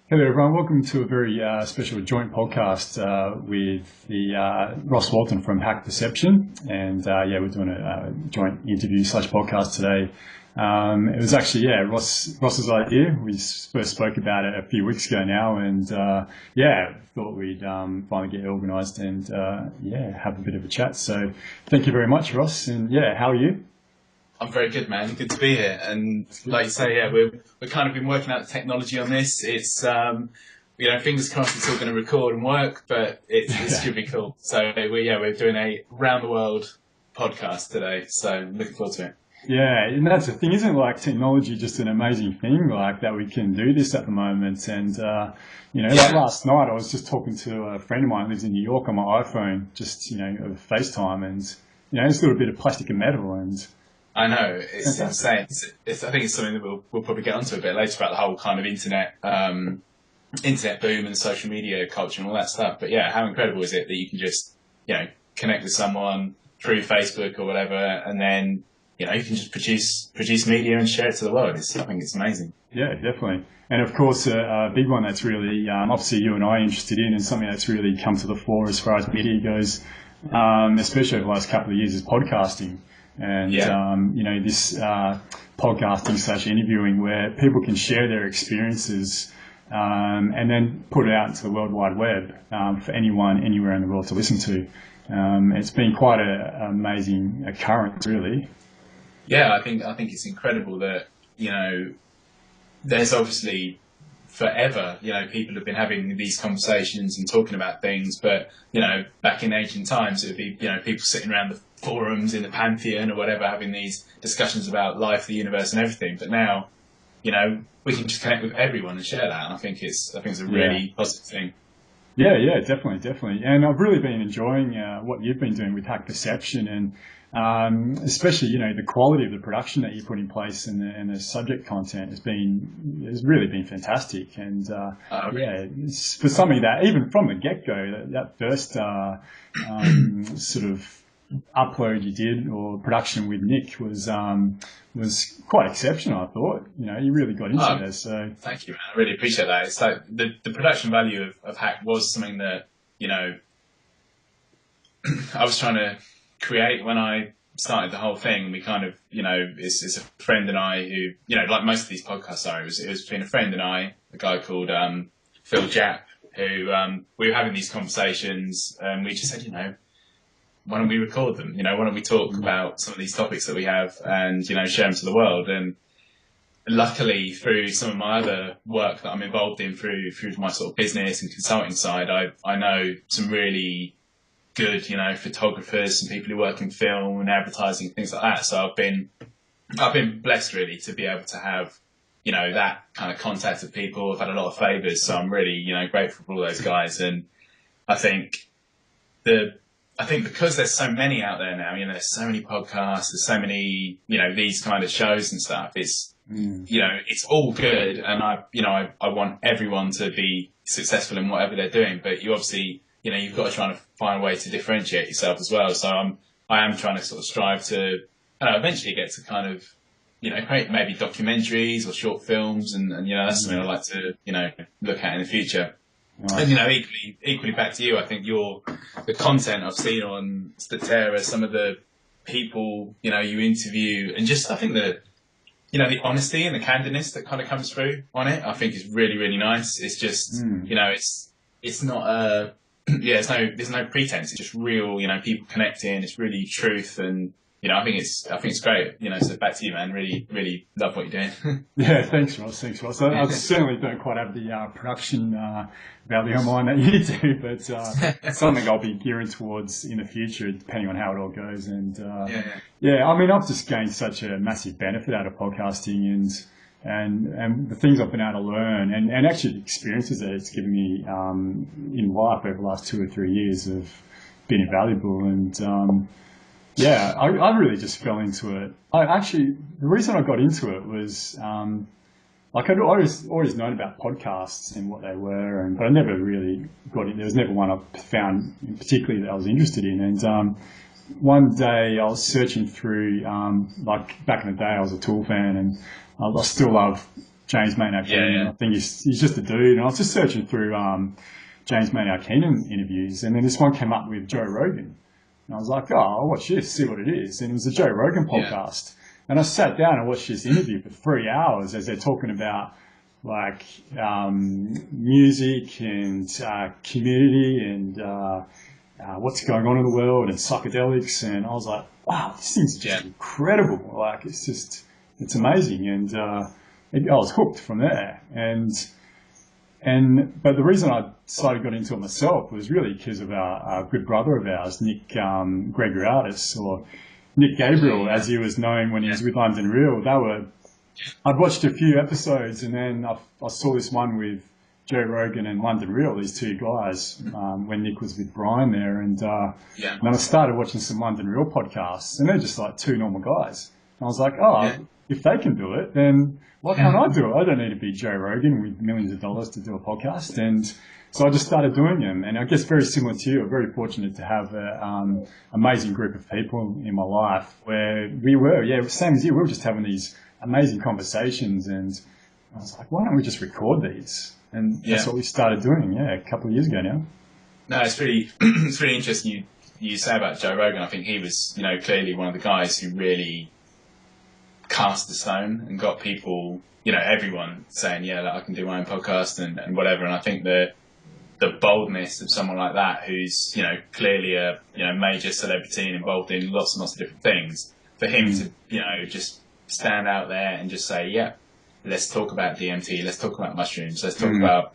Hello, everyone. Welcome to a very special joint podcast with the Ross Walton from Hack Perception. And we're doing a joint interview / podcast today. It was actually, Ross's idea. We first spoke about it a few weeks ago now, and thought we'd finally get organised and have a bit of a chat. So thank you very much, Ross. And how are you? I'm very good, man. Good to be here. And like you say, we've kind of been working out the technology on this. It's, fingers crossed it's all going to record and work, but it should be cool. So we're doing a round the world podcast today. So looking forward to it. Yeah, and that's the thing, isn't it? Like technology, just an amazing thing, like that we can do this at the moment. And, last night I was just talking to a friend of mine who lives in New York on my iPhone, just, over FaceTime, and, it's a little bit of plastic and metal and... I know, it's insane. I think it's something that we'll probably get onto a bit later about the whole kind of internet boom and social media culture and all that stuff. But how incredible is it that you can just, connect with someone through Facebook or whatever, and then, you can just produce media and share it to the world. I think it's amazing. Yeah, definitely. And of course, a big one that's really, obviously you and I are interested in, and something that's really come to the fore as far as media goes, especially over the last couple of years, is podcasting. And, this podcasting / interviewing where people can share their experiences and then put it out into the World Wide Web for anyone, anywhere in the world to listen to. It's been quite an amazing occurrence, really. Yeah, I think it's incredible that, there's obviously forever, people have been having these conversations and talking about things, but, back in ancient times, it would be, people sitting around the forums in the Pantheon or whatever, having these discussions about life, the universe and everything. But now, we can just connect with everyone and share that. And I think it's a really positive thing. Yeah, definitely. And I've really been enjoying what you've been doing with Hack Perception, and especially, the quality of the production that you put in place and the subject content has really been fantastic. And it's for something that even from the get-go, that first sort of upload you did or production with Nick was quite exceptional. I thought, you really got into it. So thank you, man. I really appreciate that. It's like the production value of Hack was something that, I was trying to create when I started the whole thing. We kind of, it's a friend and I who, like most of these podcasts are, it was between a friend and I, a guy called Phil Japp, who we were having these conversations, and we just said, why don't we record them? Why don't we talk about some of these topics that we have and, share them to the world? And luckily, through some of my other work that I'm involved in through my sort of business and consulting side, I know some really good, photographers and people who work in film and advertising, things like that. So I've been blessed really to be able to have, that kind of contact with people. I've had a lot of favours, so I'm really, grateful for all those guys. And I think because there's so many out there now, there's so many podcasts, there's so many, these kind of shows and stuff. It's, it's all good. And I want everyone to be successful in whatever they're doing. But you obviously, you've got to try to find a way to differentiate yourself as well. So I am trying to sort of strive to, eventually get to kind of, create maybe documentaries or short films. And that's something I'd like to, look at in the future. Right. And equally back to you, I think the content I've seen on Statera, some of the people you interview, and just I think the the honesty and the candidness that kind of comes through on it, I think is really, really nice. It's just it's not there's no pretense. It's just real, people connecting. It's really truth, and I think it's great. So back to you, man. Really, really love what you're doing. Yeah, thanks, Ross. I certainly don't quite have the production value on mine that you do, but it's something I'll be gearing towards in the future, depending on how it all goes. And I've just gained such a massive benefit out of podcasting and the things I've been able to learn and actually the experiences that it's given me in life over the last 2 or 3 years have been invaluable. And I really just fell into it. The reason I got into it was, I'd always known about podcasts and what they were, but I never really got in. There was never one I found particularly that I was interested in. And one day I was searching through, back in the day I was a Tool fan, and I still love James Maynard Keenan. I think he's just a dude. And I was just searching through James Maynard Keenan interviews, and then this one came up with Joe Rogan. And I was like, oh, I'll watch this, see what it is. And it was a Joe Rogan podcast. And I sat down and watched this interview for 3 hours as they're talking about like music and community and what's going on in the world and psychedelics. And I was like, wow, this thing's just incredible. Like, it's amazing. And I was hooked from there. But the reason I decided got into it myself was really because of our good brother of ours, Nick Gregoriadis, or Nick Gabriel, as he was known when he was with London Real. I'd watched a few episodes, and then I saw this one with Joe Rogan and London Real, these two guys, when Nick was with Brian there. And then I started watching some London Real podcasts, and they're just like two normal guys. And I was like, if they can do it, then why can't I do it? I don't need to be Joe Rogan with millions of dollars to do a podcast. And so I just started doing them. And I guess very similar to you, I'm very fortunate to have an amazing group of people in my life where we were, same as you, we were just having these amazing conversations. And I was like, why don't we just record these? And that's what we started doing, a couple of years ago now. No, it's really interesting you say about Joe Rogan. I think he was, clearly one of the guys who really cast the stone and got people, everyone saying, I can do my own podcast and whatever. And I think the boldness of someone like that, who's, clearly a, major celebrity and involved in lots and lots of different things, for him to, just stand out there and just say, let's talk about DMT, let's talk about mushrooms, let's talk about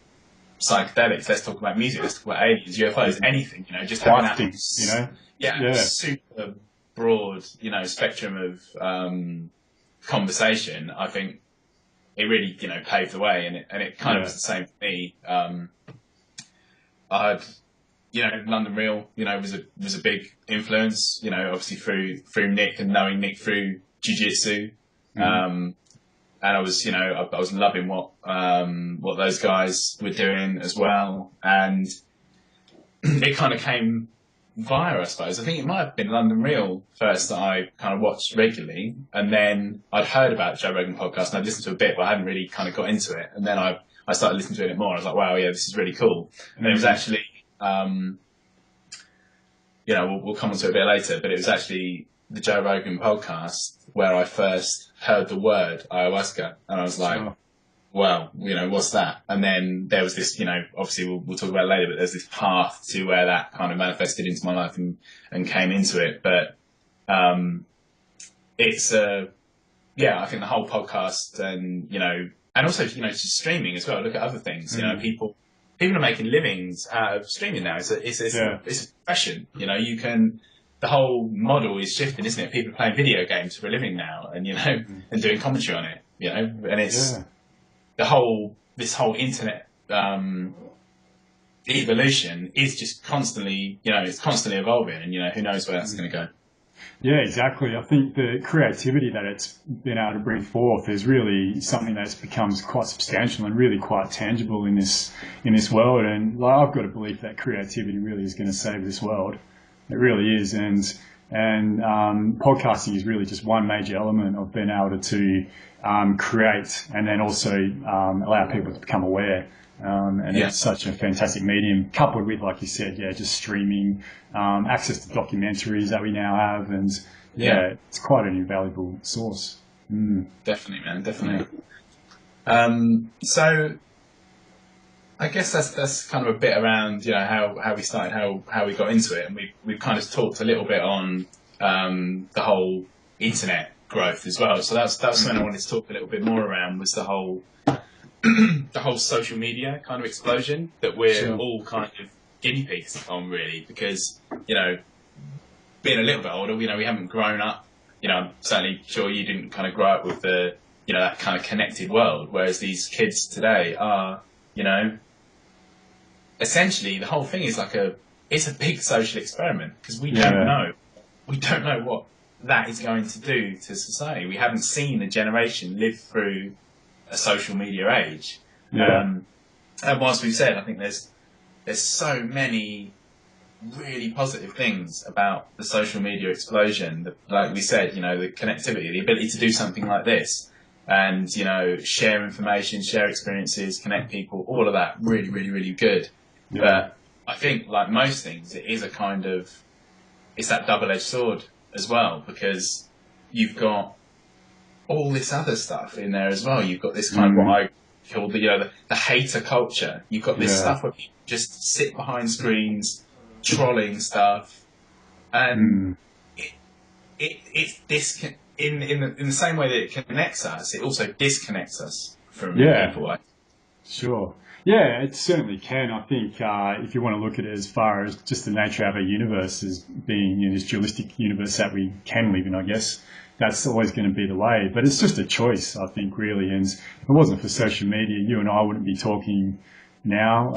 psychedelics, let's talk about music, let's talk about aliens, UFOs, anything, just having that, super broad, spectrum of conversation. I think it really, paved the way, and it kind of was the same for me. I had, London Real, was a big influence, obviously through Nick and knowing Nick through jiu-jitsu. And I was, I was loving what those guys were doing as well. And it kind of came via, I suppose. I think it might have been London Real first that I kind of watched regularly. And then I'd heard about Joe Rogan podcast and I'd listened to a bit, but I hadn't really kind of got into it. And then I started listening to it more. I was like, wow, this is really cool. And it was actually, we'll come on to it a bit later, but it was actually the Joe Rogan podcast where I first heard the word ayahuasca, and I was like, wow, what's that? And then there was this, obviously we'll talk about it later, but there's this path to where that kind of manifested into my life and came into it. But it's I think the whole podcast and also just streaming as well. Look at other things. People are making livings out of streaming now. It's a profession. The whole model is shifting, isn't it? People are playing video games for a living now, and and doing commentary on it. And it's this whole internet evolution is just constantly, it's constantly evolving, and who knows where that's going to go. Yeah, exactly. I think the creativity that it's been able to bring forth is really something that's becomes quite substantial and really quite tangible in this world. And I've got a belief that creativity really is going to save this world. It really is, and podcasting is really just one major element of being able to create and then also allow people to become aware. It's such a fantastic medium, coupled with, like you said, just streaming, access to documentaries that we now have, and it's quite an invaluable source. Definitely, man, definitely. So I guess that's kind of a bit around how we started, how we got into it, and we've kind of talked a little bit on the whole internet growth as well. So that's something I wanted to talk a little bit more around, was the whole social media kind of explosion that we're all kind of guinea pigs on, really, because being a little bit older, we haven't grown up. I'm certainly sure you didn't kind of grow up with the that kind of connected world, whereas these kids today are essentially the whole thing is it's a big social experiment, because we don't know what that is going to do to society. We haven't seen a generation live through a social media age. And whilst we've said, I think there's so many really positive things about the social media explosion. Like we said, the connectivity, the ability to do something like this. and, you know, share information, share experiences, connect people, all of that, really, really, really good. Yeah. But I think, like most things, it is a kind of, it's that double-edged sword as well, because you've got all this other stuff in there as well. You've got this kind of what I call the, you know, the hater culture. You've got this stuff where people just sit behind screens, trolling stuff, and it's this in the same way that it connects us, it also disconnects us from people. Sure. Yeah, it certainly can. I think if you want to look at it as far as just the nature of our universe as being, you know, this dualistic universe that we can live in, I guess, that's always going to be the way. But it's just a choice, I think, really. And if it wasn't for social media, you and I wouldn't be talking now.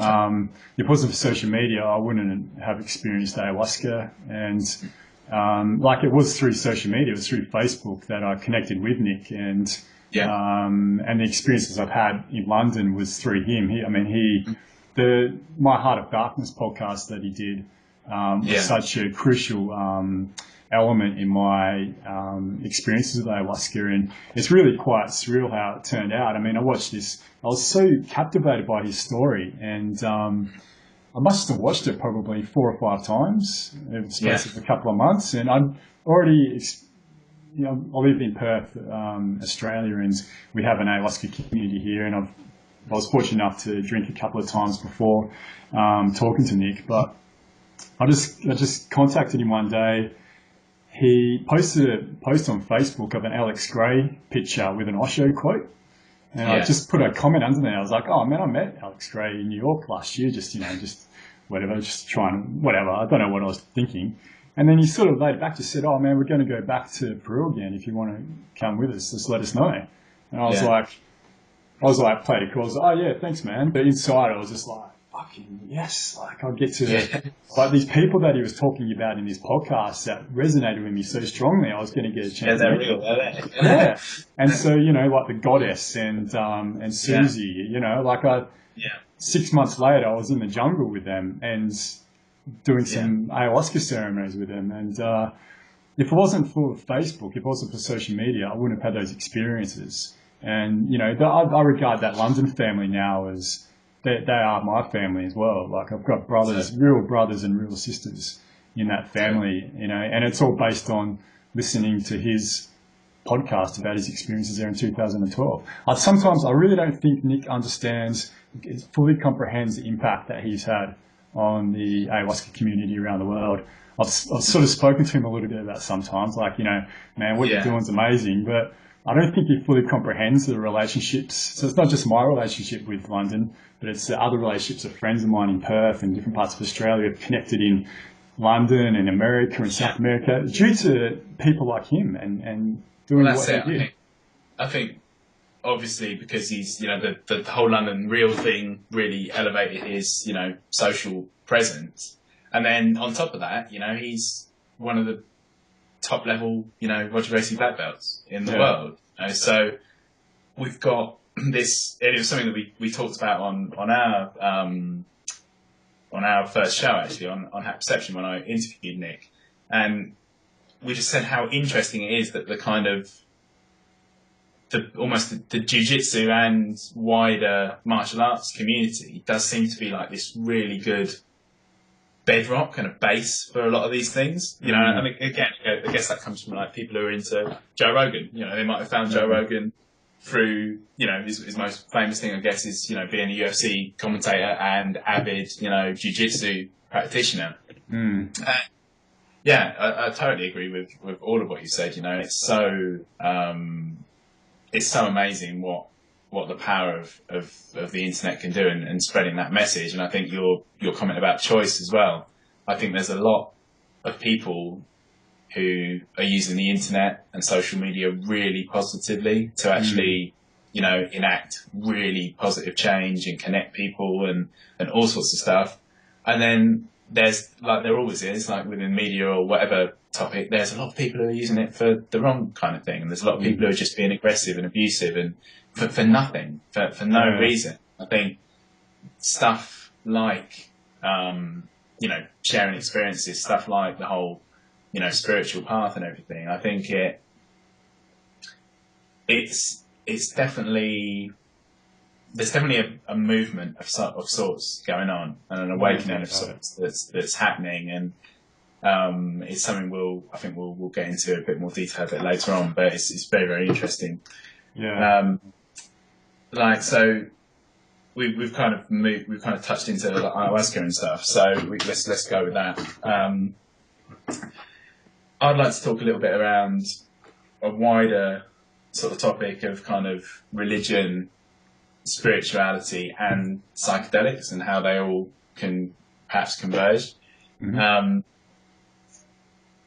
If it wasn't for social media, I wouldn't have experienced ayahuasca. And like it was through social media, it was through Facebook that I connected with Nick. And the experiences I've had in London was through him. My Heart of Darkness podcast that he did was such a crucial element in my experiences with ayahuasca, and it's really quite surreal how it turned out. I mean, I watched this, I was so captivated by his story, and I must have watched it probably 4 or 5 times in the space of a couple of months, and I'd already, you know, I live in Perth, Australia, and we have an ayahuasca community here, and I was fortunate enough to drink a couple of times before talking to Nick, but I just contacted him one day. He posted a post on Facebook of an Alex Gray picture with an Osho quote, and I just put a comment under there. I was like, "Oh man, I met Alex Gray in New York last year, just whatever, just trying whatever. I don't know what I was thinking." And then he sort of laid it back, just said, "Oh man, we're going to go back to Peru again. If you want to come with us, just let us know." And I was like, played it cool. I was like, "Oh yeah, thanks man." But inside I was just like, fucking yes. Like I get to, like these people that he was talking about in his podcast that resonated with me so strongly, I was going to get a chance. Yeah, they're real, are they? Yeah. And so, you know, like the Goddess and Susie, you know, like 6 months later I was in the jungle with them and doing some ayahuasca ceremonies with them. And if it wasn't for Facebook, if it wasn't for social media, I wouldn't have had those experiences. And, you know, I regard that London family now as, they are my family as well. Like I've got brothers, real brothers and real sisters in that family, you know, and it's all based on listening to his podcast about his experiences there in 2012. Sometimes I really don't think Nick fully comprehends the impact that he's had on the ayahuasca community around the world. I've sort of spoken to him a little bit about sometimes, like, you know, man, what you're doing is amazing, but I don't think he fully comprehends the relationships. So it's not just my relationship with London, but it's the other relationships of friends of mine in Perth and different parts of Australia who've connected in London and America and South America due to people like him and doing what they did. I think obviously because he's, you know, the whole London Real thing really elevated his, you know, social presence. And then on top of that, you know, he's one of the top level, you know, Roger Gracie black belts in the world. You know? So we've got this. It was something that we talked about on our first show actually on Hack Perception when I interviewed Nick, and we just said how interesting it is that the kind of almost the jiu-jitsu and wider martial arts community does seem to be like this really good bedrock and a base for a lot of these things, you know. I mean, again, I guess that comes from like people who are into Joe Rogan. You know, they might have found Joe Rogan through, you know, his most famous thing, I guess, is, you know, being a UFC commentator and avid, you know, jiu-jitsu practitioner. I totally agree with all of what you said. You know, it's so amazing what the power of the internet can do and spreading that message. And I think your comment about choice as well. I think there's a lot of people who are using the internet and social media really positively to actually, you know, enact really positive change and connect people and all sorts of stuff. And then there's, like there always is, like within media or whatever topic, there's a lot of people who are using it for the wrong kind of thing. And there's a lot of people who are just being aggressive and abusive and for nothing, for no reason. I think stuff like, you know, sharing experiences, stuff like the whole, you know, spiritual path and everything. I think it's it's definitely there's definitely a movement of sorts going on, and an awakening of sorts that's happening, and it's something I think we'll get into a bit more detail a bit later on, but it's very, very interesting. Yeah. So we've kind of touched into like ayahuasca and stuff. So let's go with that. I'd like to talk a little bit around a wider sort of topic of kind of religion, spirituality, and psychedelics, and how they all can perhaps converge. Mm-hmm.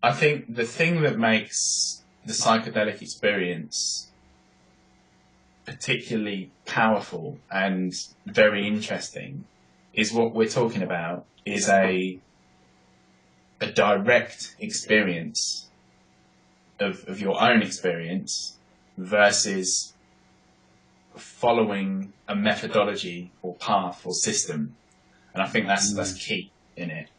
I think the thing that makes the psychedelic experience particularly powerful and very interesting is what we're talking about is a direct experience of your own experience versus following a methodology or path or system. And I think that's key in it.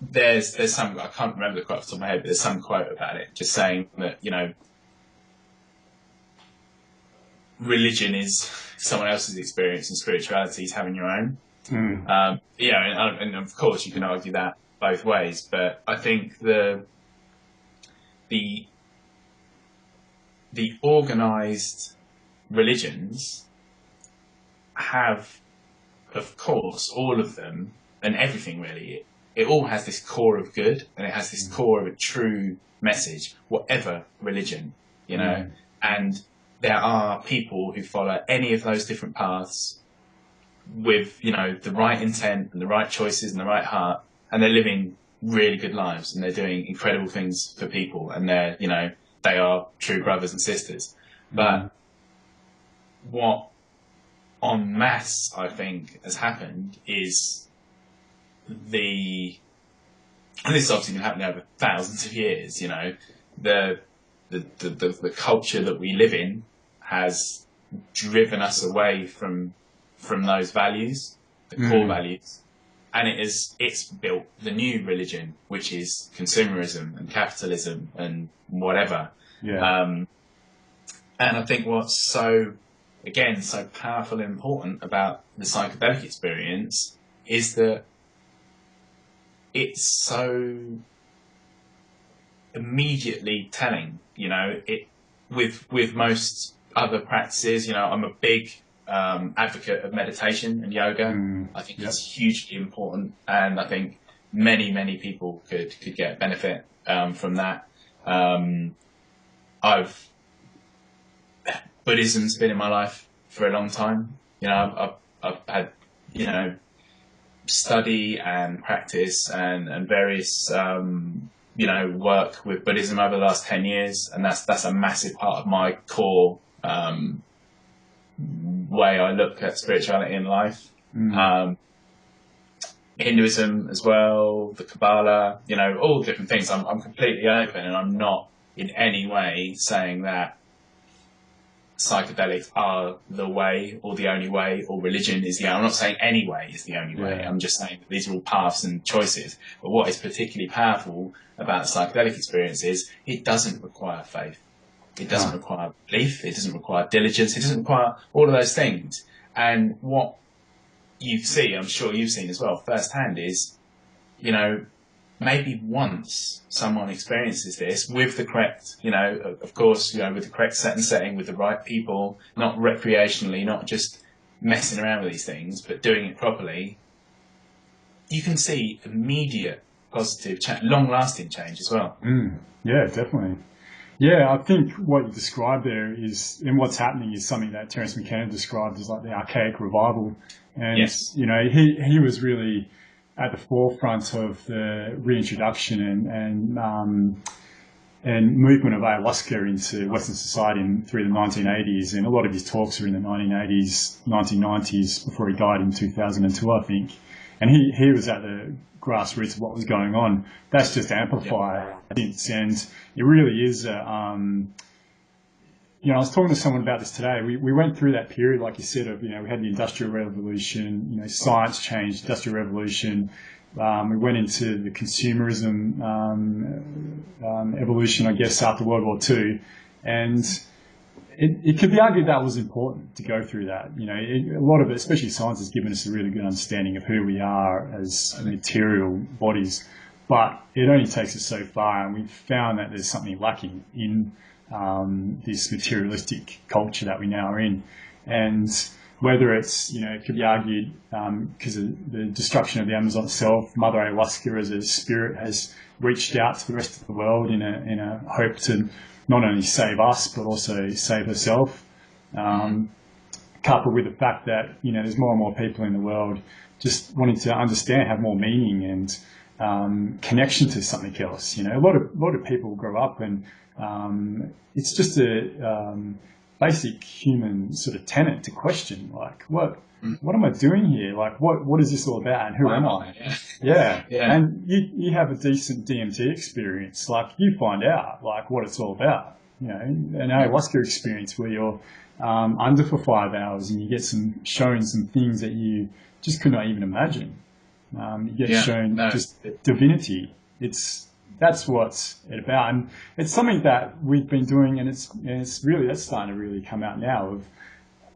There's some, I can't remember the quote off the top of my head, but there's some quote about it just saying that, religion is someone else's experience and spirituality is having your own. And of course you can argue that both ways, but I think the organized religions have, of course, all of them and everything really, it all has this core of good, and it has this core of a true message, whatever religion, and there are people who follow any of those different paths with, the right intent and the right choices and the right heart, and they're living really good lives, and they're doing incredible things for people, and they are true brothers and sisters. But what en masse, I think, has happened is and this has obviously been happening over thousands of years, the culture that we live in has driven us away from those values, the core values, and it's built the new religion, which is consumerism and capitalism and whatever. And I think what's so powerful and important about the psychedelic experience is that it's so immediately telling, with most other practices, I'm a big advocate of meditation and yoga. I think it's hugely important, and I think many people could get benefit from that. Buddhism's been in my life for a long time. I've had study and practice and various work with Buddhism over the last 10 years, and that's a massive part of my core way I look at spirituality in life. Hinduism as well, the Kabbalah, all different things. I'm completely open, and I'm not in any way saying that psychedelics are the way or the only way, or religion is the only. I'm not saying any way is the only way. I'm just saying that these are all paths and choices. But what is particularly powerful about the psychedelic experience is it doesn't require faith. It doesn't require belief. It doesn't require diligence. It doesn't require all of those things. And what you see, I'm sure you've seen as well firsthand, is, maybe once someone experiences this with the correct, of course, with the correct set and setting, with the right people, not recreationally, not just messing around with these things, but doing it properly, you can see immediate positive, long-lasting change as well. Yeah, definitely. Yeah, I think what you described there is, and what's happening is something that Terence McKenna described as like the archaic revival. And, he was really at the forefront of the reintroduction and movement of ayahuasca into Western society through the 1980s. And a lot of his talks were in the 1980s, 1990s, before he died in 2002, I think. And he was at the grassroots of what was going on. That's just amplified since, and it really is I was talking to someone about this today. We went through that period, like you said, of, we had the Industrial Revolution, science changed, Industrial Revolution, We went into the consumerism evolution, I guess, after World War II, and it could be argued that was important to go through that. A lot of it, especially science, has given us a really good understanding of who we are as material bodies, but it only takes us so far, and we've found that there's something lacking in this materialistic culture that we now are in. And whether it's, it could be argued because of the destruction of the Amazon itself, Mother Ayahuasca as a spirit has reached out to the rest of the world in a hope to not only save us, but also save herself. Coupled with the fact that, there's more and more people in the world just wanting to understand, have more meaning and connection to something else. A lot of people grow up and it's just a basic human sort of tenet to question, like, what am I doing here? Like, what is this all about, and who am I? Yeah. And you have a decent DMT experience, like you find out like what it's all about. An ayahuasca experience where you're under for 5 hours and you get shown some things that you just could not even imagine. You get shown just divinity. That's what's it about, and it's something that we've been doing, and it's really, that's starting to really come out now, of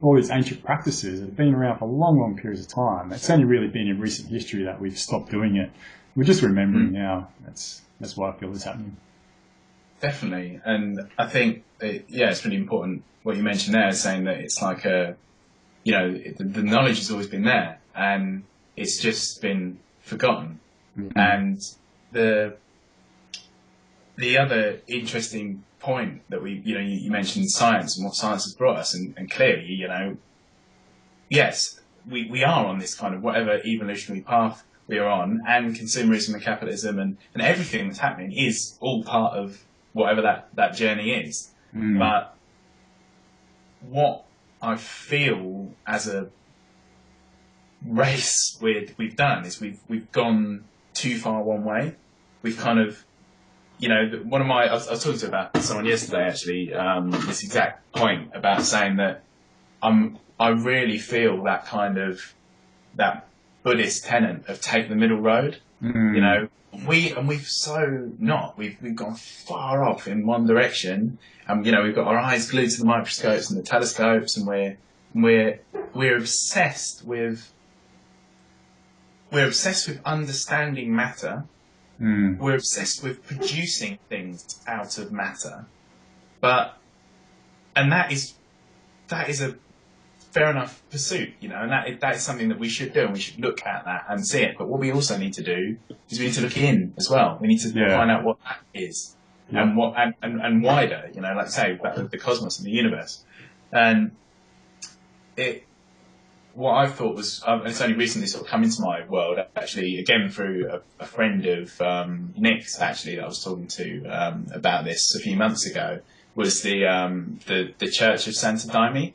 all these ancient practices that have been around for long periods of time. It's only really been in recent history that we've stopped doing it. We're just remembering now. That's why I feel it's happening. Definitely, and I think it's really important what you mentioned there, saying that it's like the knowledge has always been there, and it's just been forgotten. And the other interesting point that you mentioned science and what science has brought us, and clearly, yes, we are on this kind of whatever evolutionary path we are on, and consumerism and capitalism and everything that's happening is all part of whatever that journey is. But what I feel as a race we've done is we've gone too far one way. We've kind of, I was talking to about someone yesterday actually, this exact point about saying that I really feel that kind of that Buddhist tenet of take the middle road. We've so not. We've gone far off in one direction. We've got our eyes glued to the microscopes and the telescopes, and we're obsessed with understanding matter. We're obsessed with producing things out of matter, and that is a fair enough pursuit, and that is something that we should do, and we should look at that and see it. But what we also need to do is we need to look in as well. We need to find out what that is, and what and wider, like say about the cosmos and the universe. And what I thought was, and it's only recently sort of come into my world, actually, again through a friend of Nick's, actually, that I was talking to about this a few months ago, was the Church of Santa Daime.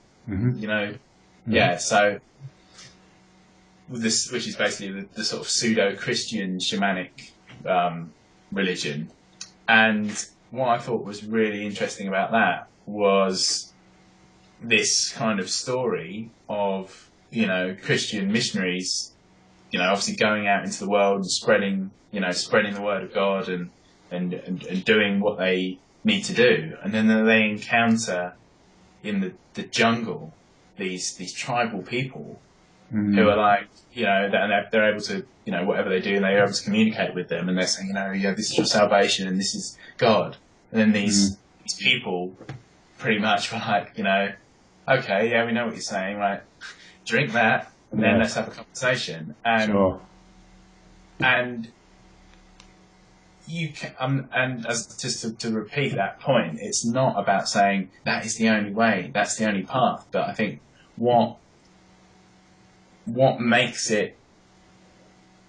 So this, which is basically the sort of pseudo-Christian shamanic religion. And what I thought was really interesting about that was this kind of story of Christian missionaries, obviously going out into the world and spreading the word of God and doing what they need to do, and then they encounter in the jungle these tribal people who are like, and they're able to, whatever they do, they're able to communicate with them, and they're saying, this is your salvation and this is God. And then these people pretty much were like, okay, yeah, we know what you're saying, right? Drink that, and then let's have a conversation. And and you can, and as just to repeat that point, it's not about saying that is the only way, that's the only path. But I think what makes it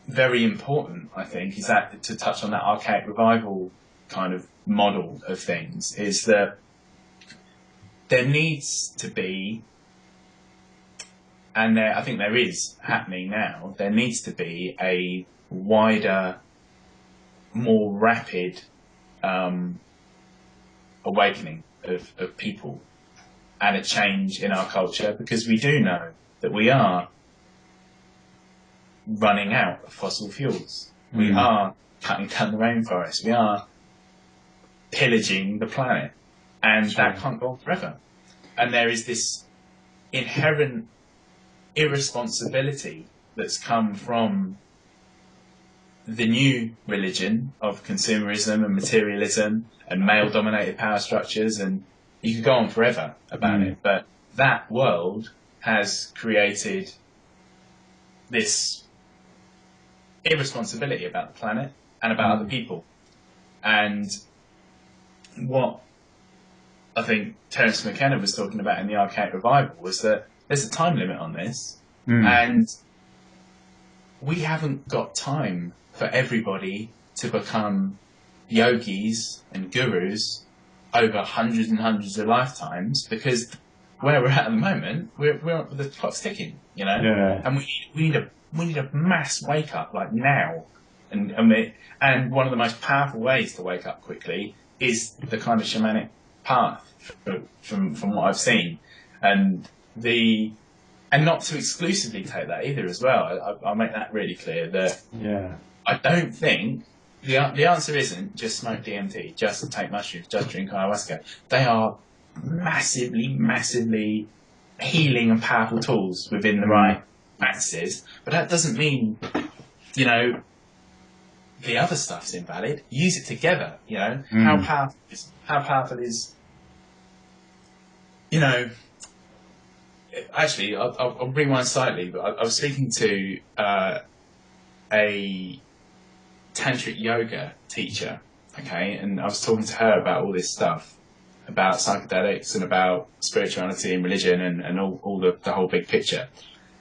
very important, I think, is that, to touch on that archaic revival kind of model of things, is that there needs to be, and I think there is happening now, there needs to be a wider, more rapid awakening of people and a change in our culture, because we do know that we are running out of fossil fuels. We are cutting down the rainforest. We are pillaging the planet, and that can't go on forever. And there is this inherent irresponsibility that's come from the new religion of consumerism and materialism and male-dominated power structures, and you could go on forever about it, but that world has created this irresponsibility about the planet and about other people. And what I think Terence McKenna was talking about in the Archaic Revival was that there's a time limit on this, and we haven't got time for everybody to become yogis and gurus over hundreds and hundreds of lifetimes, because where we're at the moment, the clock's ticking, you know, and we need a mass wake up like now, and one of the most powerful ways to wake up quickly is the kind of shamanic path from what I've seen, and not to exclusively take that either as well. I'll make that really clear that I don't think the answer isn't just smoke DMT, just take mushrooms, just drink ayahuasca. They are massively healing and powerful tools within the right practices, but that doesn't mean, you know, the other stuff's invalid. Use it together, you know. How powerful is, you know. Actually, I'll rewind slightly, but I was speaking to a tantric yoga teacher, okay, and I was talking to her about all this stuff, about psychedelics and about spirituality and religion and all the whole big picture.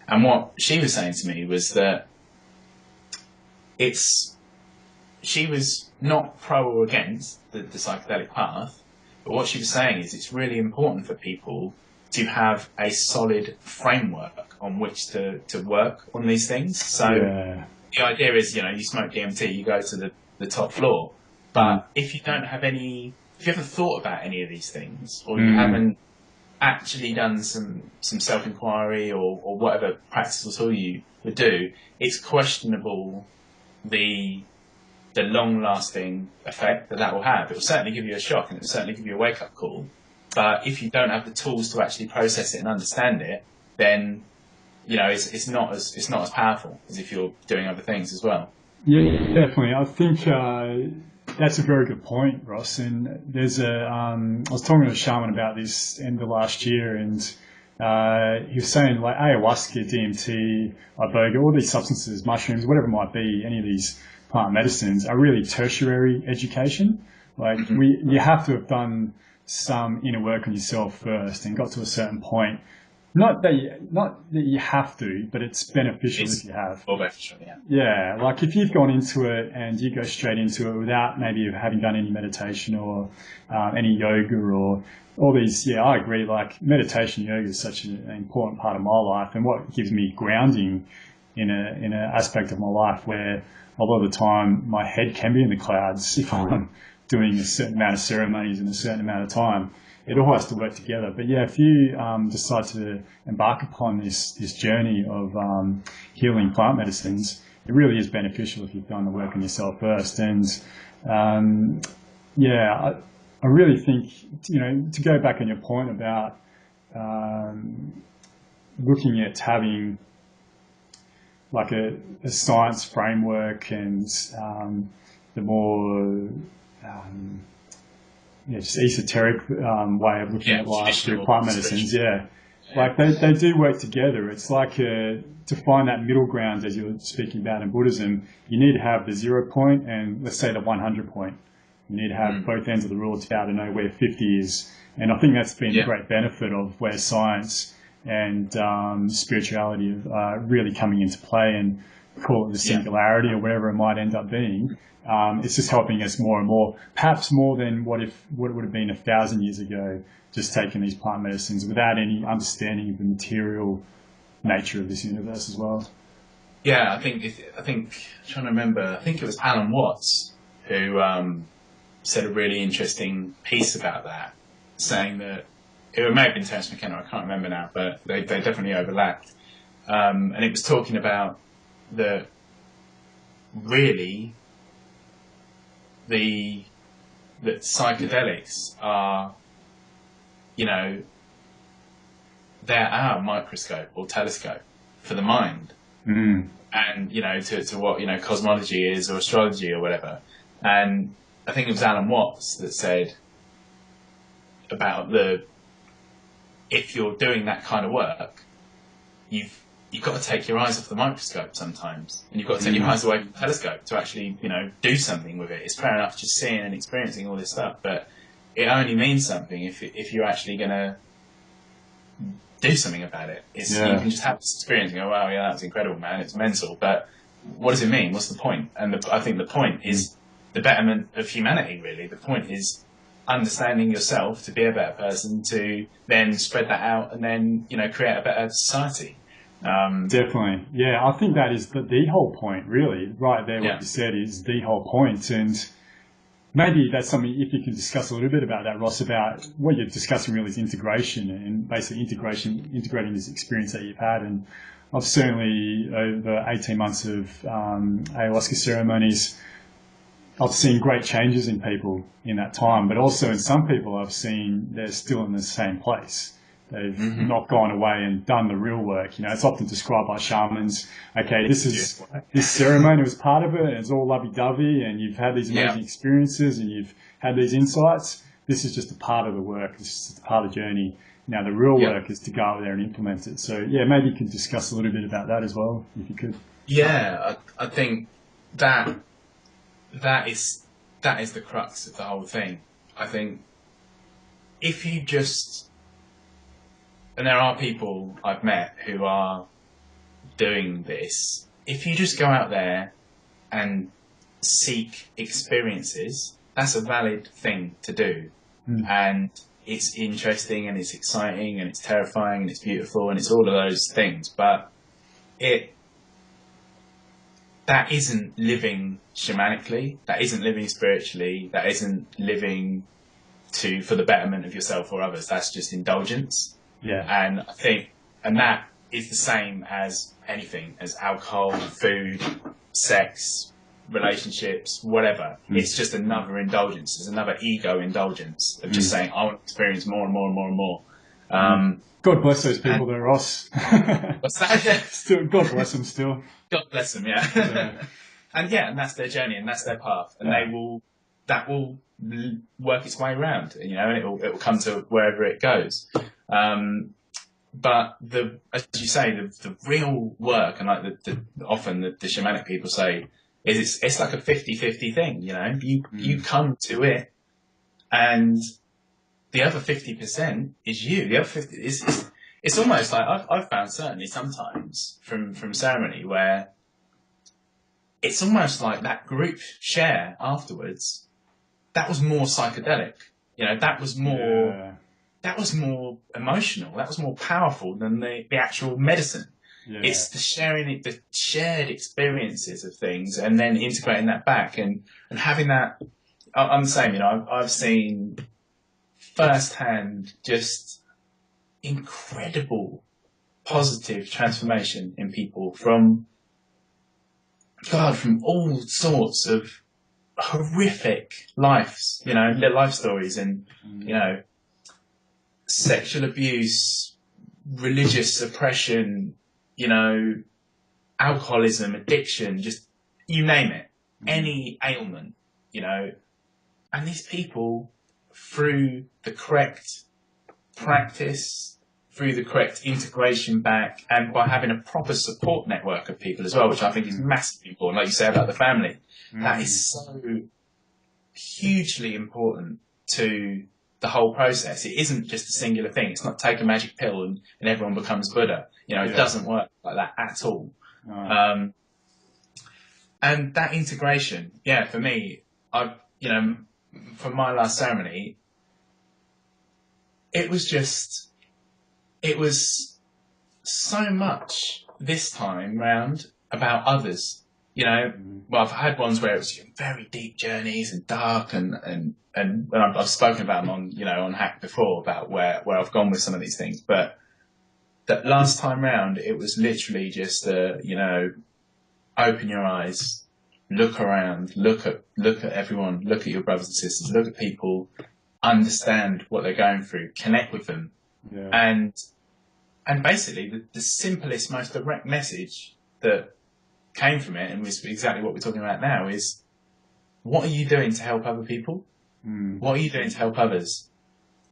And what she was saying to me was that she was not pro or against the psychedelic path, but what she was saying is it's really important for people to have a solid framework on which to work on these things. So the idea is, you know, you smoke DMT, you go to the top floor, but if you haven't thought about any of these things, or you haven't actually done some self-inquiry or whatever practice or tool you would do, it's questionable the long-lasting effect that will have. It will certainly give you a shock, and it will certainly give you a wake-up call. But if you don't have the tools to actually process it and understand it, then, you know, it's not as powerful as if you're doing other things as well. Yeah, definitely. I think that's a very good point, Ross. And there's I was talking to a shaman about this end of last year, and he was saying, like, ayahuasca, DMT, iboga, all these substances, mushrooms, whatever it might be, any of these plant medicines are really tertiary education. Like, you have to have done some inner work on yourself first and got to a certain point. Not that you have to, but it's beneficial if you have. Or beneficial, yeah. Yeah, like if you've gone into it and you go straight into it without maybe having done any meditation or any yoga or all these, I agree, like meditation, yoga is such an important part of my life, and what gives me grounding in an aspect of my life where a lot of the time my head can be in the clouds if I'm doing a certain amount of ceremonies in a certain amount of time. It all has to work together. But if you decide to embark upon this journey of healing plant medicines, it really is beneficial if you've done the work on yourself first. And I really think, you know, to go back on your point about looking at having like a science framework and the more just esoteric way of looking at life through plant medicines. Like they do work together. It's like to find that middle ground, as you're speaking about in Buddhism, you need to have the 0 point and let's say the 100 point. You need to have both ends of the rule to be able to know where 50 is. And I think that's been a great benefit of where science and spirituality are really coming into play, and call it the singularity or whatever it might end up being. It's just helping us more and more, perhaps more than what it would have been 1,000 years ago, just taking these plant medicines without any understanding of the material nature of this universe as well. Yeah, I think I'm trying to remember. I think it was Alan Watts who said a really interesting piece about that, saying that it may have been Terence McKenna, I can't remember now, but they definitely overlapped. And it was talking about that really that psychedelics are, you know, they're our microscope or telescope for the mind. And, you know, to what, you know, cosmology is, or astrology or whatever. And I think it was Alan Watts that said about if you're doing that kind of work, you've got to take your eyes off the microscope sometimes, and you've got to take your eyes away from the telescope to actually, you know, do something with it. It's fair enough just seeing and experiencing all this stuff, but it only means something if you're actually going to do something about it. You can just have this experience and go, wow, yeah, that's incredible, man, it's mental, but what does it mean? What's the point? And I think the point is the betterment of humanity, really. The point is understanding yourself to be a better person, to then spread that out and then, you know, create a better society. Definitely. Yeah, I think that is the whole point, really. Right there, what you said is the whole point. And maybe that's something, if you can discuss a little bit about that, Ross, about what you're discussing really is integration, and basically integrating this experience that you've had. And I've certainly, over 18 months of ayahuasca ceremonies, I've seen great changes in people in that time, but also in some people I've seen they're still in the same place. They've not gone away and done the real work. You know, it's often described by shamans. Okay, this ceremony was part of it, and it's all lovey-dovey, and you've had these amazing experiences, and you've had these insights. This is just a part of the work. This is just a part of the journey. Now, the real work is to go out there and implement it. So, yeah, maybe you could discuss a little bit about that as well, if you could. Yeah, I think that is the crux of the whole thing. I think if you just... And there are people I've met who are doing this. If you just go out there and seek experiences, that's a valid thing to do. And it's interesting and it's exciting and it's terrifying and it's beautiful and it's all of those things. But that isn't living shamanically, that isn't living spiritually, that isn't living for the betterment of yourself or others. That's just indulgence. Yeah. And I think, and that is the same as anything, as alcohol, food, sex, relationships, whatever. It's just another indulgence. It's another ego indulgence of just saying, I want to experience more and more and more and more. God bless those people there, Ross. What's that? Still, God bless them still. God bless them, yeah. And that's their journey and that's their path. And that will work its way around, you know, and it will come to wherever it goes. But as you say, the real work, and like often the shamanic people say, is it's like a 50-50 thing, you know. You come to it, and the other 50% is you. The other 50 it's almost like I've found certainly sometimes from ceremony where it's almost like that group share afterwards. That was more psychedelic, you know. That was more. That was more emotional. That was more powerful than the actual medicine. Yeah. It's the shared experiences of things, and then integrating that back and having that. I'm the same, you know. I've seen firsthand just incredible positive transformation in people from all sorts of horrific lives, you know, their life stories, and you know. Sexual abuse, religious oppression, you know, alcoholism, addiction, just you name it, any ailment, you know. And these people, through the correct practice, through the correct integration back, and by having a proper support network of people as well, which I think is massively important, like you say about the family, that is so hugely important to the whole process. It isn't just a singular thing. It's not take a magic pill and everyone becomes Buddha. You know, it doesn't work like that at all. And that integration, for me, from my last ceremony, it was so much this time round about others. You know, well, I've had ones where it was very deep journeys and dark, and I've spoken about them on Hack before, about where I've gone with some of these things. But that last time round, it was literally just open your eyes, look around, look at everyone, look at your brothers and sisters, look at people, understand what they're going through, connect with them. Yeah. And basically the simplest, most direct message that came from it, and was exactly what we're talking about now, is what are you doing to help other people? What are you doing to help others?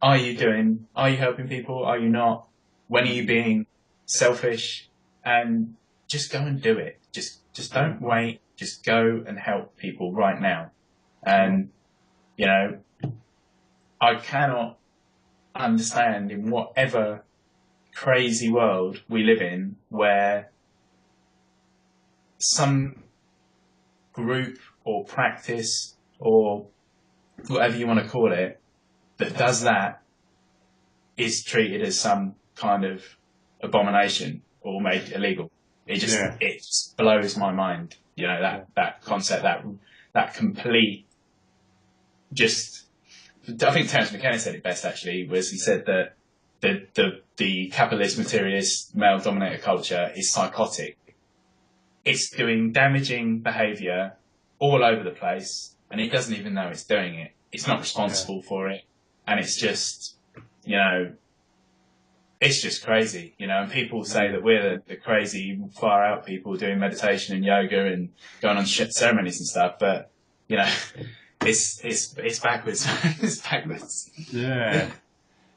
Are you helping people? Are you not? When are you being selfish? And just go and do it. Just don't wait. Just go and help people right now. And, you know, I cannot understand in whatever crazy world we live in where some group or practice or whatever you want to call it that does that is treated as some kind of abomination or made illegal. It just blows my mind. You know, that concept, that complete, just, I think Terence McKenna said it best actually, was he said that the capitalist, materialist, male-dominated culture is psychotic. It's doing damaging behaviour all over the place, and it doesn't even know it's doing it. It's not responsible for it, and it's just, you know, it's just crazy, you know. And people say that we're the crazy, far out people doing meditation and yoga and going on ceremonies and stuff, but you know, it's backwards. It's backwards. Yeah.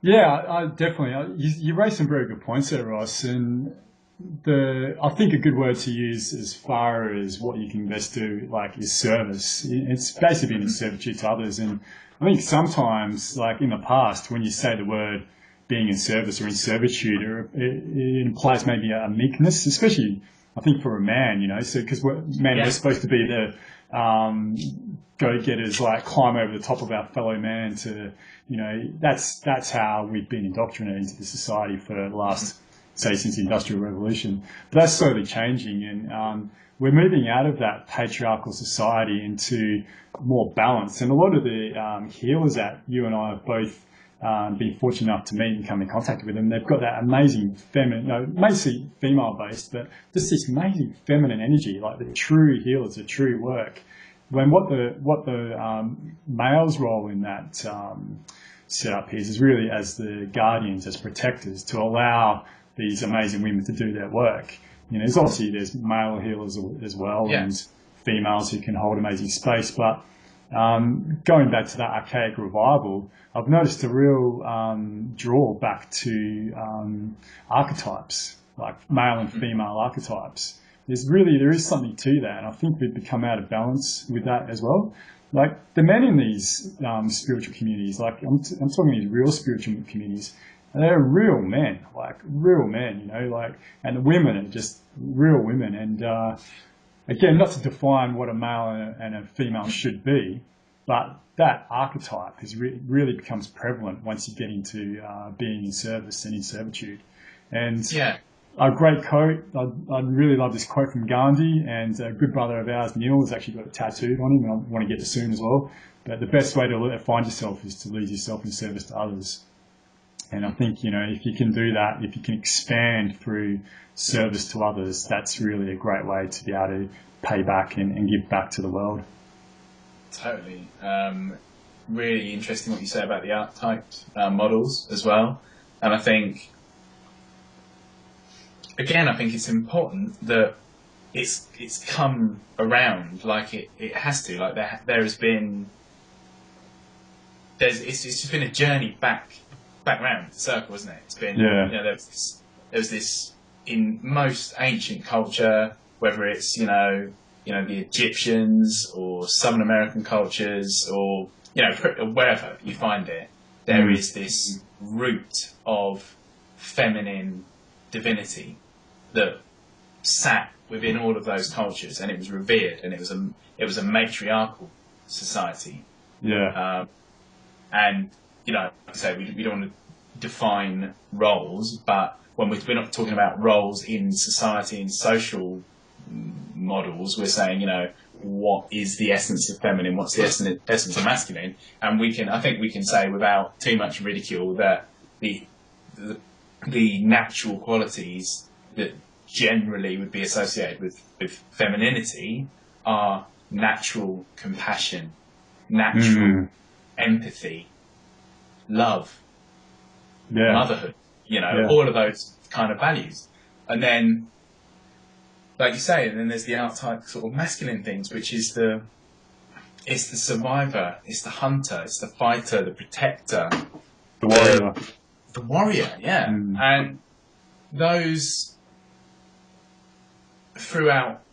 Yeah, I definitely. You raised some very good points there, Ross. And I think a good word to use as far as what you can best do, like, is service. It's basically being in servitude to others. And I think sometimes, like in the past, when you say the word being in service or in servitude, it implies maybe a meekness, especially I think for a man, you know. So because we're supposed to be the go-getters, like climb over the top of our fellow man to, you know, that's how we've been indoctrinated into the society for the last, say, since the Industrial Revolution. But that's slowly changing, and we're moving out of that patriarchal society into more balance. And a lot of the healers that you and I have both been fortunate enough to meet and come in contact with them, they've got that amazing feminine, mostly female-based, but just this amazing feminine energy, like the true healers, the true work. When what the male's role in that setup is really as the guardians, as protectors, to allow these amazing women to do their work. You know, there's male healers as well, and females who can hold amazing space. But going back to that archaic revival, I've noticed a real draw back to archetypes, like male and female archetypes. There is something to that, and I think we've become out of balance with that as well. Like the men in these spiritual communities, like I'm talking these real spiritual communities, and they're real men, you know, like, and the women are just real women. And again, not to define what a male and a female should be, but that archetype really becomes prevalent once you get into being in service and in servitude. And a great quote, I really love this quote from Gandhi, and a good brother of ours, Neil, has actually got it tattooed on him, and I want to get it soon as well. But the best way to find yourself is to lose yourself in service to others. And I think, you know, if you can do that, if you can expand through service to others, that's really a great way to be able to pay back and give back to the world. Totally. Really interesting what you say about the archetype models as well. And I think, again, I think it's important that it's come around, like it has to. Like there has been, it's just been a journey back round the circle, isn't it? It's been, you know, there was this in most ancient culture, whether it's you know the Egyptians or Southern American cultures, or you know wherever you find it, there is this root of feminine divinity that sat within all of those cultures, and it was revered, and it was a matriarchal society. And you know, like I say, we don't want to define roles, but when we're not talking about roles in society and social models, we're saying, you know, what is the essence of feminine, what's the essence of masculine, and I think we can say without too much ridicule that the natural qualities that generally would be associated with femininity are natural compassion, natural empathy, love, motherhood, all of those kind of values. And then, like you say, and then there's the archetype sort of masculine things, which is it's the survivor, it's the hunter, it's the fighter, the protector, the warrior. The warrior, yeah. And those, throughout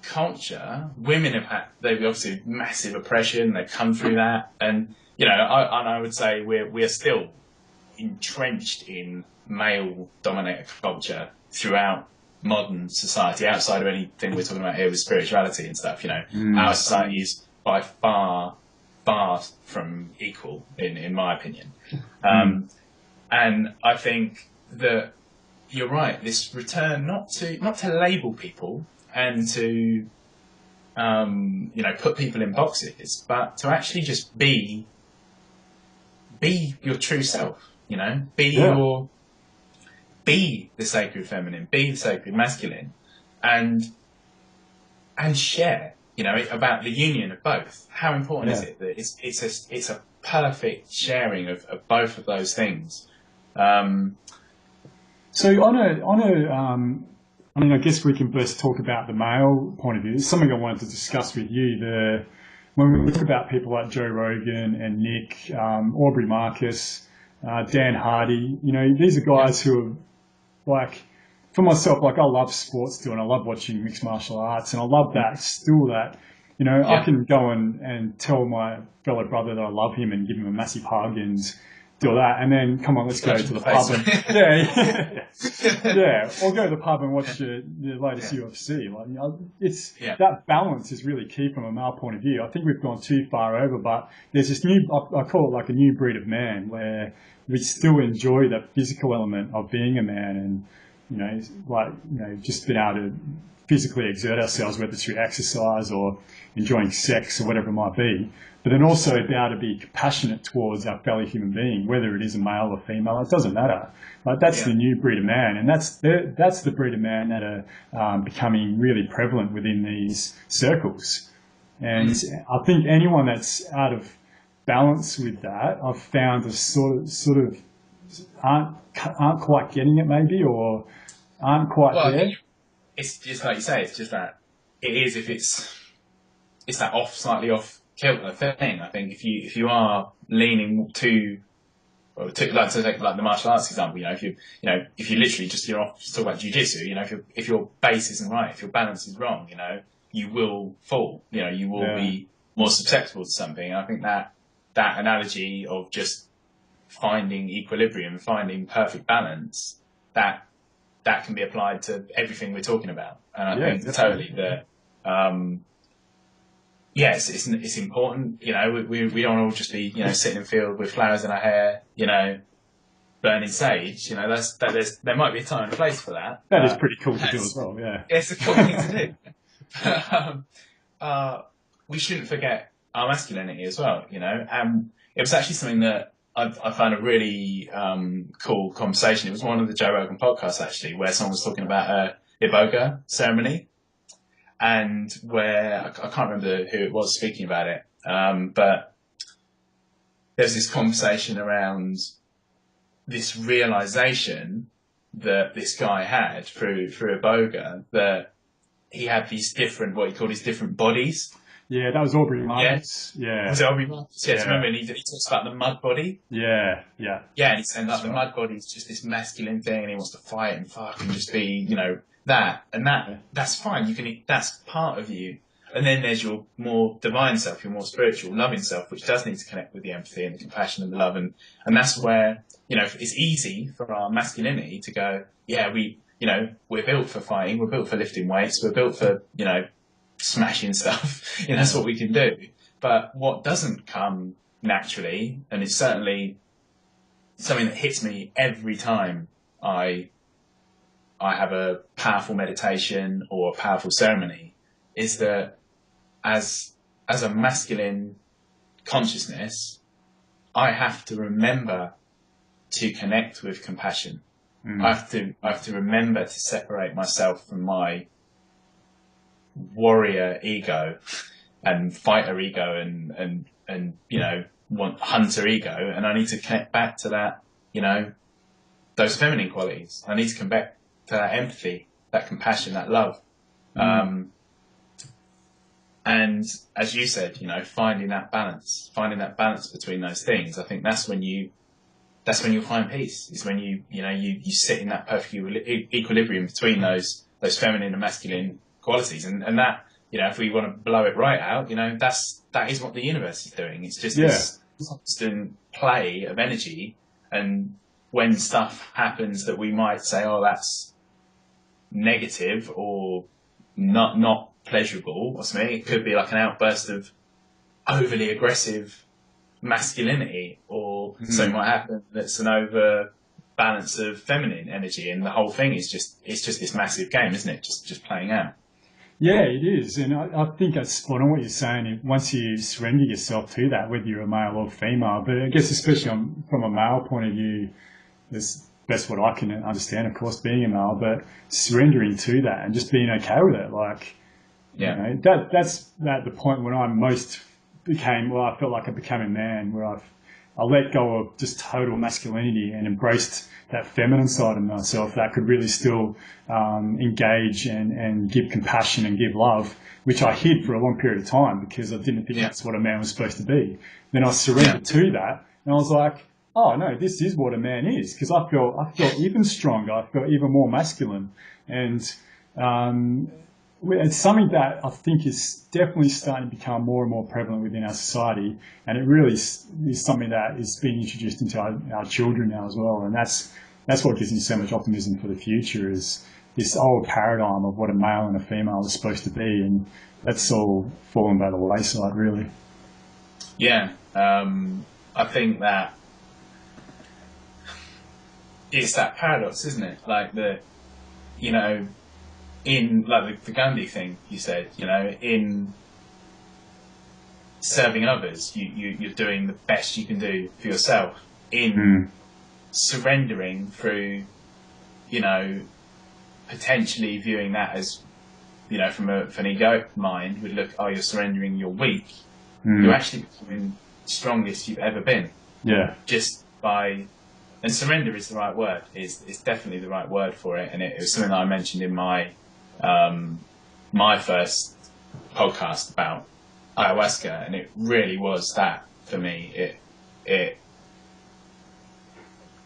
culture, women they've obviously massive oppression, they've come through that. And, I would say we're still entrenched in male-dominated culture throughout modern society, outside of anything we're talking about here with spirituality and stuff. Our society is by far from equal, in my opinion. And I think that you're right. This return not to label people and to put people in boxes, but to actually just be your true self. Be the sacred feminine, be the sacred masculine, and share. About the union of both. How important is it that it's a perfect sharing of both of those things? So I guess we can first talk about the male point of view. It's something I wanted to discuss with you. When we talk about people like Joe Rogan and Nick, Aubrey Marcus, Dan Hardy, these are guys who are like, for myself, like I love sports still, and I love watching mixed martial arts, and I love that I can go and tell my fellow brother that I love him and give him a massive hug and do that, and then come on, let's go to the pub and or go to the pub and watch the latest UFC. That balance is really key from a male point of view. I think we've gone too far over, but there's this new, I call it like a new breed of man, where we still enjoy that physical element of being a man, and just being able to physically exert ourselves, whether it's through exercise or enjoying sex or whatever it might be, but then also be able to be compassionate towards our fellow human being, whether it is a male or female, it doesn't matter. That's the new breed of man, and that's the breed of man that are becoming really prevalent within these circles. And I think anyone that's out of balance with that, I've found to sort of aren't quite getting it, maybe, or aren't quite there. It's just like you say. It's just that it is, if it's that slightly off kilter thing. I think if you are leaning like to take like the martial arts example, if you literally you're off to talk about jiu-jitsu, if your base isn't right, if your balance is wrong, you will fall. You will be more susceptible to something. And I think that analogy of just finding equilibrium, finding perfect balance, that can be applied to everything we're talking about. And I think totally that, it's important. We don't all just be, sitting in the field with flowers in our hair, burning sage. There might be a time and a place for that. That is pretty cool to do as well. Yeah, it's a cool thing to do. We shouldn't forget our masculinity as well. And it was actually something that I found a really cool conversation. It was one of the Joe Rogan podcasts, actually, where someone was talking about a iboga ceremony, and where I can't remember who it was speaking about it, but there's this conversation around this realization that this guy had through iboga, that he had these different, what he called his different bodies. Yeah, that was Aubrey Marcus. Yeah. Was it Aubrey Marcus? Yeah, remember, and he talks about the mud body. Yeah. Yeah, and he's saying the mud body is just this masculine thing, and he wants to fight and fuck and just be, that. And that's fine. That's part of you. And then there's your more divine self, your more spiritual, loving self, which does need to connect with the empathy and the compassion and the love. And that's where, it's easy for our masculinity to go, we're built for fighting, we're built for lifting weights, we're built for, smashing stuff. That's what we can do. But what doesn't come naturally, and it's certainly something that hits me every time I have a powerful meditation or a powerful ceremony, is that as a masculine consciousness, I have to remember to connect with compassion. I have to remember to separate myself from my warrior ego and fighter ego and hunter ego, and I need to connect back to that, those feminine qualities. I need to come back to that empathy, that compassion, that love. And as you said, finding that balance between those things. I think that's when you'll find peace. Is when you sit in that perfect equilibrium between those feminine and masculine qualities, and that, if we want to blow it right out, that is what the universe is doing. It's just this constant play of energy, and when stuff happens that we might say, oh, that's negative or not pleasurable or something, it could be like an outburst of overly aggressive masculinity, or something might happen that's an overbalance of feminine energy, and the whole thing is just this massive game, isn't it? Just playing out. Yeah, it is. And I think that's spot on what you're saying. Once you surrender yourself to that, whether you're a male or female, but I guess especially from a male point of view, that's what I can understand, of course, being a male, but surrendering to that and just being okay with it. Like, that's at the point when I most I felt like I became a man, where I let go of just total masculinity and embraced that feminine side of myself that could really still engage and give compassion and give love, which I hid for a long period of time because I didn't think that's what a man was supposed to be. Then I surrendered to that, and I was like, oh no, this is what a man is, because I felt even stronger, I felt even more masculine, and it's something that I think is definitely starting to become more and more prevalent within our society, and it really is something that is being introduced into our children now as well, and that's what gives me so much optimism for the future, is this old paradigm of what a male and a female is supposed to be, and that's all fallen by the wayside, really. Yeah, I think that it's that paradox, isn't it? Like in like the Gandhi thing you said, in serving others, you're doing the best you can do for yourself. In surrendering through, potentially viewing that as, from an egoic mind would look, oh, you're surrendering, you're weak. You're actually becoming the strongest you've ever been. Yeah. Just by, and surrender is the right word. It's definitely the right word for it. And it was something that I mentioned in my first podcast about ayahuasca, and it really was that for me.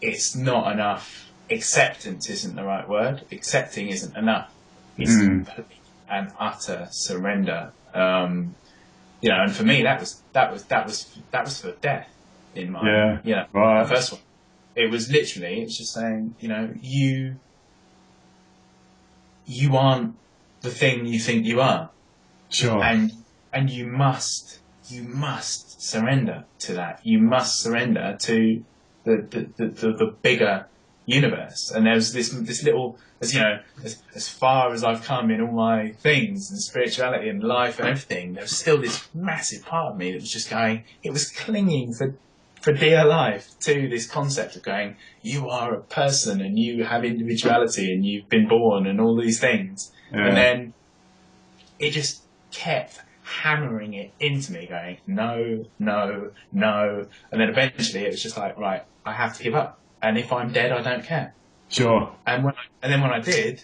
It's not enough. Acceptance isn't the right word. Accepting isn't enough. It's complete and utter surrender. And for me, that was for death in mind. Right. The first one. It was literally. It's just saying, you aren't the thing you think you are. Sure. And you must surrender to that. You must surrender to the bigger universe. And there's this little, as far as I've come in all my things and spirituality and life and everything, there was still this massive part of me that was just going, it was clinging for dear life to this concept of going, you are a person and you have individuality and you've been born and all these things. Yeah. And then it just kept hammering it into me, going, no. And then eventually it was just like, right, I have to give up. And if I'm dead, I don't care. Sure. And then when I did,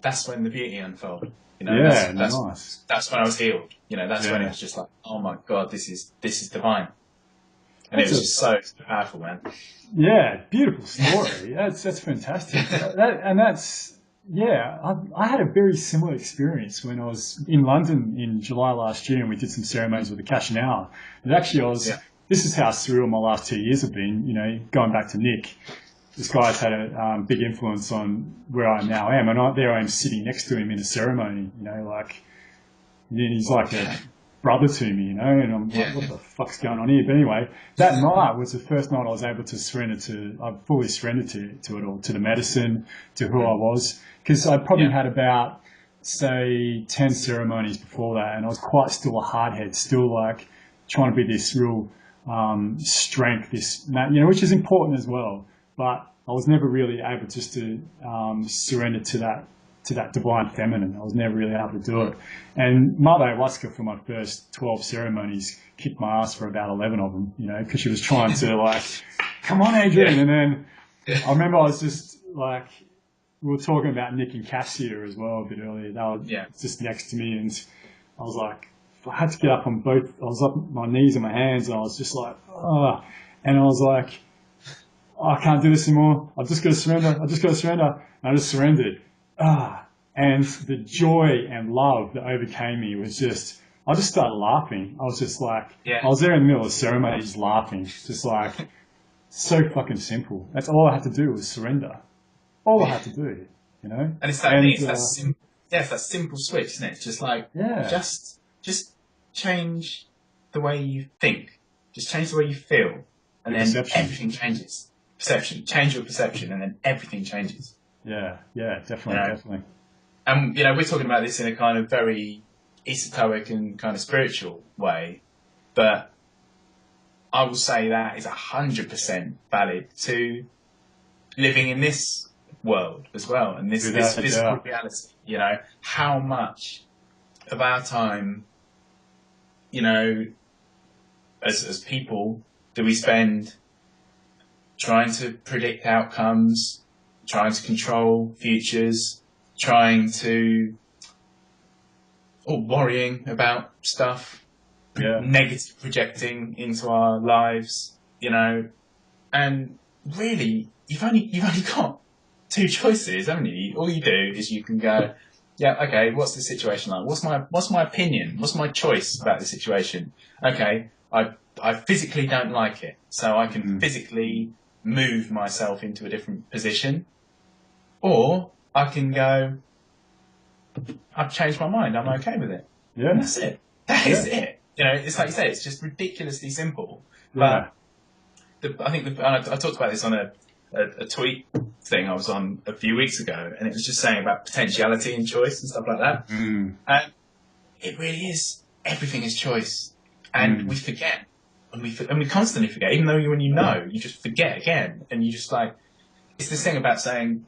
that's when the beauty unfolded. Nice. That's when I was healed. That's when it was just like, oh my God, this is divine. And it was just so powerful, man. Yeah, beautiful story. That's fantastic. I had a very similar experience when I was in London in July last year, and we did some ceremonies with the Cash and Hour. And actually, this is how surreal my last 2 years have been. Going back to Nick, this guy's had a big influence on where I now am, and there I am sitting next to him in a ceremony. He's like a brother to me, and I'm like, what the fuck's going on here? But anyway, that night was the first night I was able to I fully surrendered to it all, to the medicine, to who I was, because I probably had about, say, 10 ceremonies before that, and I was quite still a hardhead, still like trying to be this real strength, which is important as well. but I was never really able just to surrender to that divine feminine. I was never really able to do it. And Mother Ayahuasca, for my first 12 ceremonies, kicked my ass for about 11 of them, because she was trying to like, come on, Adrian. And then I remember I was just like, we were talking about Nick and Cassia as well a bit earlier. They were just next to me, and I was like, I had to get up on both. I was up on my knees and my hands, and I was just like, oh. And I was like, I can't do this anymore. I've just got to surrender. And I just surrendered. And the joy and love that overcame me was just, I just started laughing. I was just like, I was there in the middle of the ceremony just laughing. Just like, so fucking simple. That's all I had to do was surrender. All I had to do, And it's that thing, it's that simple switch, isn't it? It's just like, just change the way you think. Just change the way you feel. And then everything changes. Perception. Change your perception, and then everything changes. Yeah, definitely. And, we're talking about this in a kind of very esoteric and kind of spiritual way, but I will say that is 100% valid to living in this world as well, and this physical reality. How much of our time, as people, do we spend trying to predict outcomes, trying to control futures, trying to, or worrying about stuff, negative projecting into our lives, and really you've only got two choices, haven't you? All you do is you can go, okay, what's the situation like? What's my opinion? What's my choice about the situation? Okay, I physically don't like it, so I can physically move myself into a different position, or I can go, I've changed my mind, I'm okay with it. Yeah. And that's it. That is it. It's like you say, it's just ridiculously simple. But I think I talked about this on a tweet thing I was on a few weeks ago, and it was just saying about potentiality and choice and stuff like that. And it really is, everything is choice. And we forget. And we constantly forget, even though when you just forget again, and you just like, it's this thing about saying,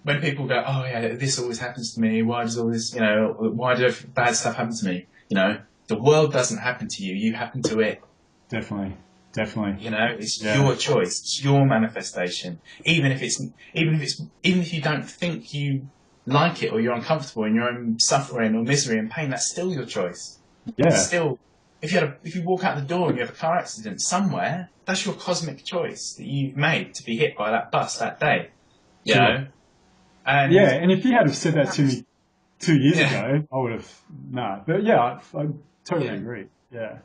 when people go, oh yeah, this always happens to me, why does all this, why do bad stuff happen to me? The world doesn't happen to you, you happen to it. Definitely. It's your choice, it's your manifestation. Even if you don't think you like it, or you're uncomfortable in your own suffering or misery and pain, that's still your choice. Yeah. Still, if you walk out the door and you have a car accident somewhere, that's your cosmic choice that you've made to be hit by that bus that day. And and if you had said that to me 2 years ago, I would have But I totally agree. And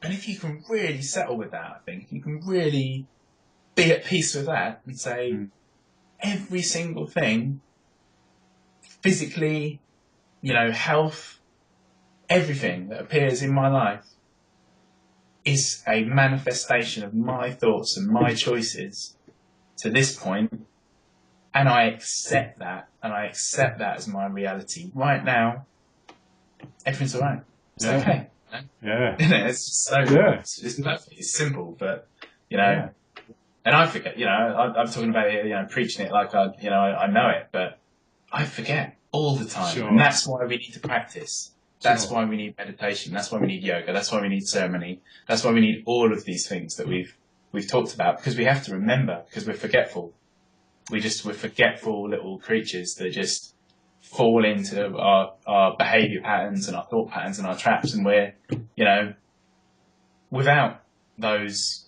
if you can really settle with that, I think you can really be at peace with that and say every single thing, physically, health, everything that appears in my life is a manifestation of my thoughts and my choices to this point, and I accept that, as my reality. Right now, everything's all right. It's okay. It's so it's simple, but and I forget. I'm talking about it, preaching it like I know it, but I forget all the time, and that's why we need to practice. That's why we need meditation. That's why we need yoga. That's why we need ceremony. That's why we need all of these things that we've talked about, because we have to remember, because we're forgetful. We're forgetful little creatures that just fall into our behavior patterns and our thought patterns and our traps, and we're, without those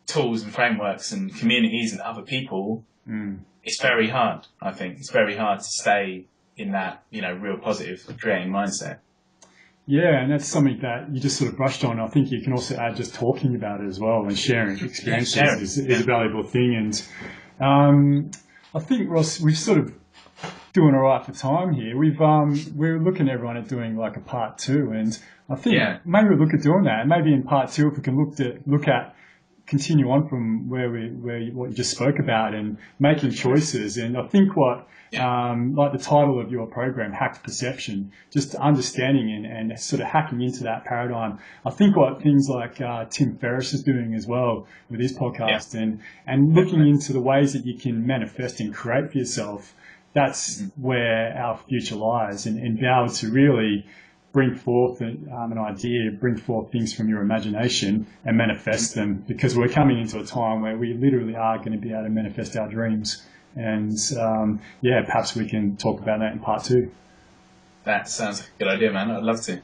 tools and frameworks and communities and other people, it's very hard, I think. It's very hard to stay in that, real positive creating mindset. Yeah, and that's something that you just sort of brushed on. I think you can also add just talking about it as well, and sharing experiences is a valuable thing. And I think, Ross, we've sort of doing all right for time here. We're looking at everyone at doing like a part 2, and I think maybe we'll look at doing that. And maybe in part 2, if we can look at continue on from what you just spoke about and making choices. And I think like the title of your program, Hacked Perception, just understanding and sort of hacking into that paradigm. I think what things like Tim Ferriss is doing as well with his podcast and looking into the ways that you can manifest and create for yourself, that's where our future lies, and be able to really bring forth an idea, bring forth things from your imagination and manifest them, because we're coming into a time where we literally are going to be able to manifest our dreams. And perhaps we can talk about that in part 2. That sounds like a good idea, man. I'd love to.